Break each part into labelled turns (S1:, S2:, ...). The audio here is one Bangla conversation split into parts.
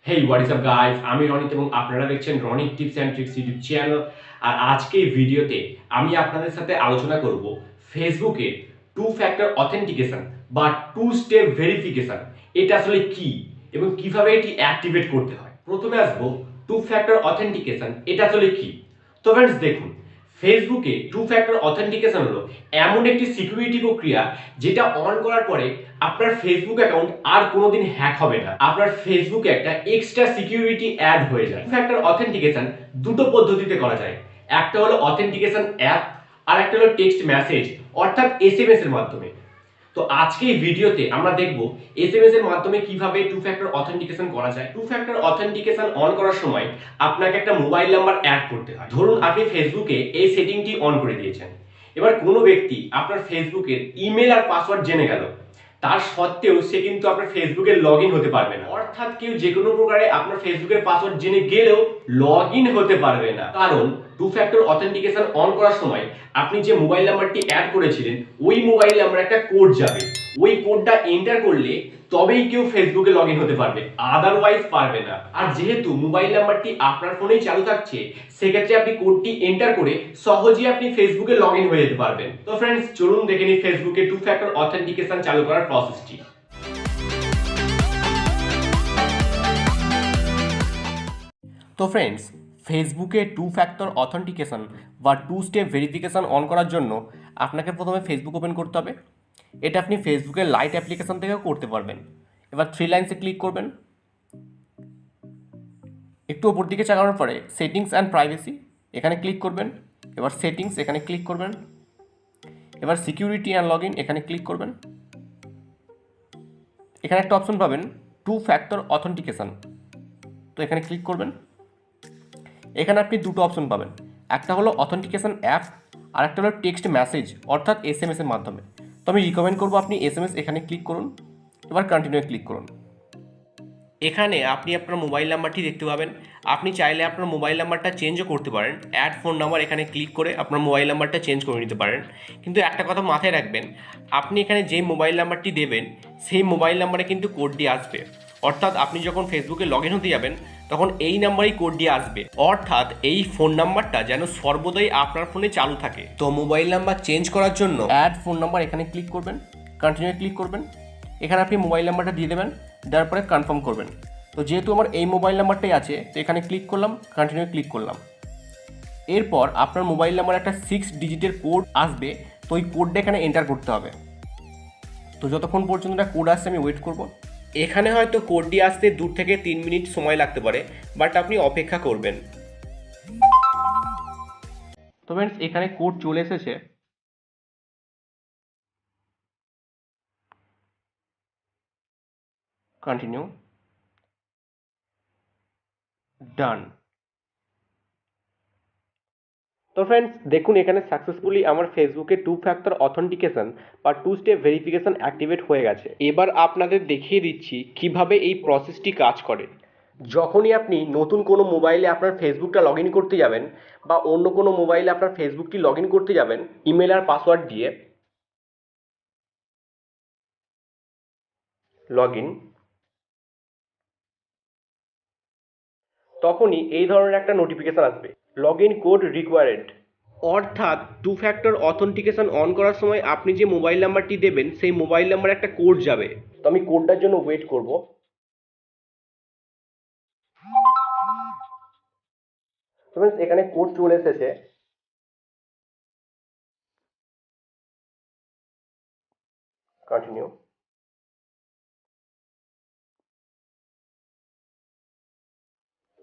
S1: Hey what is up guys, আমি রনিত এবং আপনারা দেখছেন Ronit tips and tricks YouTube channel. আর আজকে এই ভিডিওতে আমি আপনাদের সাথে আলোচনা করব ফেসবুকে টু ফ্যাক্টর অথেন্টিকেশন বা টু স্টেপ ভেরিফিকেশন এটা আসলে কি এবং কিভাবে এটি অ্যাক্টিভেট করতে হয়। প্রথমে আসবো টু ফ্যাক্টর অথেন্টিকেশন এটা আসলে কি। তো ফ্রেন্ডস দেখুন, ফেসবুকে টু ফ্যাক্টর অথেন্টিকেশন হলো এমন একটি সিকিউরিটি প্রক্রিয়া যেটা অন করার পরে আপনার ফেসবুক অ্যাকাউন্ট আর কোনোদিন হ্যাক হবে না। আপনার ফেসবুকে একটা এক্সট্রা সিকিউরিটি অ্যাড হয়ে যায়। টু ফ্যাক্টর অথেন্টিকেশন দুটো পদ্ধতিতে করা যায়। একটা হলো অথেন্টিকেশন অ্যাপ, আর একটা হলো টেক্সট মেসেজ অর্থাৎ এসএমএস এর মাধ্যমে। তো আজকে এই ভিডিওতে আমরা দেখব এসএমএস এর মাধ্যমে কিভাবে টু ফ্যাক্টর অথেন্টিকেশন করা যায়। টু ফ্যাক্টর অথেন্টিকেশন অন করার সময় আপনাকে একটা মোবাইল নাম্বার অ্যাড করতে হয়। ধরুন আপনি ফেসবুকে এই সেটিংটি অন করে দিয়েছেন। এবার কোনো ব্যক্তি আপনার ফেসবুকের ইমেল আর পাসওয়ার্ড জেনে গেল, তার সত্ত্বেও সে কিন্তু আপনার ফেসবুকে লগ ইন হতে পারবে না। অর্থাৎ কেউ যে কোনো প্রকারে আপনার ফেসবুকের পাসওয়ার্ড জেনে গেলেও লগ ইন হতে পারবে না। কারণ টু ফ্যাক্টর অথেন্টিকেশন অন করার সময় আপনি যে মোবাইল নাম্বারটি অ্যাড করেছিলেন ওই মোবাইল নাম্বার একটা কোড যাবে। ওই কোডটা এন্টার করলে তবেই কেউ ফেসবুকে লগ ইন হতে পারবে, আদারওয়াইজ পারবে না। আর যেহেতু মোবাইল নাম্বারটি আপনার ফোনেই চালু থাকছে, সেক্ষেত্রে আপনি কোডটি এন্টার করে সহজেই আপনি ফেসবুকে লগ ইন হয়ে যেতে পারবেন। তো ফ্রেন্ডস চলুন দেখে নিই ফেসবুকে টু ফ্যাক্টর অথেন্টিকেশন চালু করার প্রসেসটি। তো ফ্রেন্ডস, ফেসবুকে টু ফ্যাক্টর অথেন্টিকেশন বা টু স্টেপ ভেরিফিকেশন অন করার জন্য আপনাকে প্রথমে ফেসবুক ওপেন করতে হবে। এটা আপনি ফেসবুকের লাইট অ্যাপ্লিকেশন থেকেও করতে পারবেন। এবার থ্রি লাইন্সে ক্লিক করবেন। একটু ওপর দিকে চালানোর পরে সেটিংস অ্যান্ড প্রাইভেসি এখানে ক্লিক করবেন। এবার সেটিংস এখানে ক্লিক করবেন। এবার সিকিউরিটি অ্যান্ড লগ ইন এখানে ক্লিক করবেন। এখানে একটা অপশন পাবেন টু ফ্যাক্টর অথেন্টিকেশন, তো এখানে ক্লিক করবেন। এখানে আপনি দুটো অপশন পাবেন, একটা হলো অথেন্টিকেশন অ্যাপ আর একটা হলো টেক্সট মেসেজ অর্থাৎ এসএমএস এর মাধ্যমে। তো আমি রিকমেন্ড করবো আপনি এসএমএস এখানে ক্লিক করুন। এবার কন্টিনিউ ক্লিক করুন। এখানে আপনি আপনার মোবাইল নাম্বারটি দেখতে পাবেন। আপনি চাইলে আপনার মোবাইল নাম্বারটা চেঞ্জও করতে পারেন। অ্যাড ফোন নাম্বার এখানে ক্লিক করে আপনার মোবাইল নাম্বারটা চেঞ্জ করে নিতে পারেন। কিন্তু একটা কথা মাথায় রাখবেন, আপনি এখানে যে মোবাইল নাম্বারটি দেবেন সেই মোবাইল নাম্বারে কিন্তু কোডটি আসবে। অর্থাৎ আপনি যখন ফেসবুকে লগ ইন হতে যাবেন তখন এই নাম্বারেই কোডটি আসবে। অর্থাৎ এই ফোন নাম্বারটা যেন সর্বদাই আপনার ফোনে চালু থাকে। তো মোবাইল নাম্বার চেঞ্জ করার জন্য অ্যাড ফোন নাম্বার এখানে ক্লিক করবেন, কন্টিনিউ ক্লিক করবেন। এখানে আপনি মোবাইল নাম্বারটা দিয়ে দেবেন, দেওয়ার পরে কনফার্ম করবেন। তো যেহেতু আমার এই মোবাইল নাম্বারটাই আছে তো এখানে ক্লিক করলাম, কন্টিনিউ ক্লিক করলাম। এরপর আপনার মোবাইল নাম্বার একটা 6 ডিজিটের কোড আসবে, তো ওই কোডটা এখানে এন্টার করতে হবে। তো যতক্ষণ পর্যন্ত একটা কোড আসছে আমি ওয়েট করব। এখানে হয়তো কোডটি আসতে 2 থেকে 3 মিনিট সময় লাগতে পারে, বাট আপনি অপেক্ষা করবেন। তো ফ্রেন্ডস এখানে কোড চলে এসেছে। কন্টিনিউ, ডান। তো ফ্রেন্ডস দেখুন এখানে সাকসেসফুলি আমার ফেসবুকে টু ফ্যাক্টর অথেন্টিকেশন বা টু স্টেপ ভেরিফিকেশন অ্যাক্টিভেট হয়ে গেছে। এবার আপনাদের দেখিয়ে দিচ্ছি কিভাবে এই প্রসেসটি কাজ করে। যখনই আপনি নতুন কোনো মোবাইলে আপনার ফেসবুকটা লগ ইন করতে যাবেন বা অন্য কোনো মোবাইলে আপনার ফেসবুকটি লগ ইন করতে যাবেন ইমেল আর পাসওয়ার্ড দিয়ে, লগ ইন, তখনই এই ধরনের একটা নোটিফিকেশান আসবে, লগ ইন কোড রিকোয়ার্ড। অর্থাৎ টু ফ্যাক্টর অথেন্টিকেশন অন করার সময় আপনি যে মোবাইল নাম্বারটি দেবেন সেই মোবাইল নাম্বারে একটা কোড যাবে। তো আমি কোডটার জন্য ওয়েট করব। এখানে কোড চলে এসেছে। কন্টিনিউ।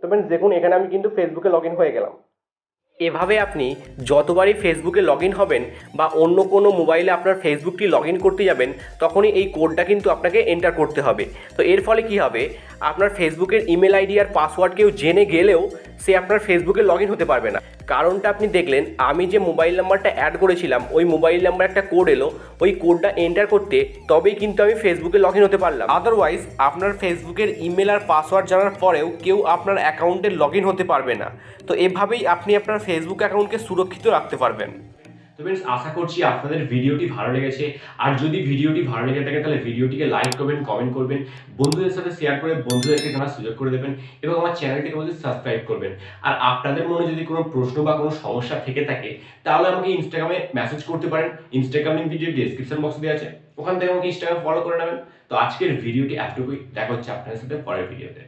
S1: তো ফ্রেন্ডস দেখুন এখানে আমি কিন্তু ফেসবুকে লগ ইন হয়ে গেলাম। এভাবে আপনি যতবারই ফেসবুকে লগ ইন হবেন বা অন্য কোনো মোবাইলে আপনার ফেসবুকটি লগ ইন করতে যাবেন তখনই এই কোডটা কিন্তু আপনাকে এন্টার করতে হবে। তো এর ফলে কি হবে, আপনার ফেসবুকের ইমেল আইডি আর পাসওয়ার্ড কেউ জেনে গেলেও সে আপনার ফেসবুকে লগ ইন হতে পারবে না। কারণটা আপনি দেখলেন, আমি যে মোবাইল নাম্বারটা অ্যাড করেছিলাম ওই মোবাইল নাম্বার একটা কোড এলো, ওই কোডটা এন্টার করতে তবেই কিন্তু আমি ফেসবুকে লগ ইন হতে পারলাম। আদারওয়াইজ আপনার ফেসবুকের ইমেল আর পাসওয়ার্ড জানার পরেও কেউ আপনার অ্যাকাউন্টে লগ ইন হতে পারবে না। তো এভাবেই আপনি আপনার ফেসবুক অ্যাকাউন্টকে সুরক্ষিত রাখতে পারবেন। তো फ्रेंड्स আশা করছি আপনাদের ভিডিওটি ভালো লেগেছে। আর যদি ভিডিওটি ভালো লেগে থাকে তাহলে ভিডিওটিকে লাইক করবেন, কমেন্ট করবেন, বন্ধুদের সাথে শেয়ার করে বন্ধুদেরকে জানার সুযোগ করে দেবেন এবং আমার চ্যানেলটিকে অবশ্যই সাবস্ক্রাইব করবেন। আর আপনাদের মনে যদি কোনো প্রশ্ন বা কোনো সমস্যা থেকে থাকে তাহলে আমাকে ইনস্টাগ্রামে মেসেজ করতে পারেন। ইনস্টাগ্রাম লিংক ভিডিও ডেসক্রিপশন বক্সে দেওয়া আছে। ওখান থেকে আমাকে ইনস্টাগ্রাম ফলো করে নেবেন। তো আজকের ভিডিওটি এতটুকুই। দেখা হচ্ছে আপনাদের সাথে পরের ভিডিওতে।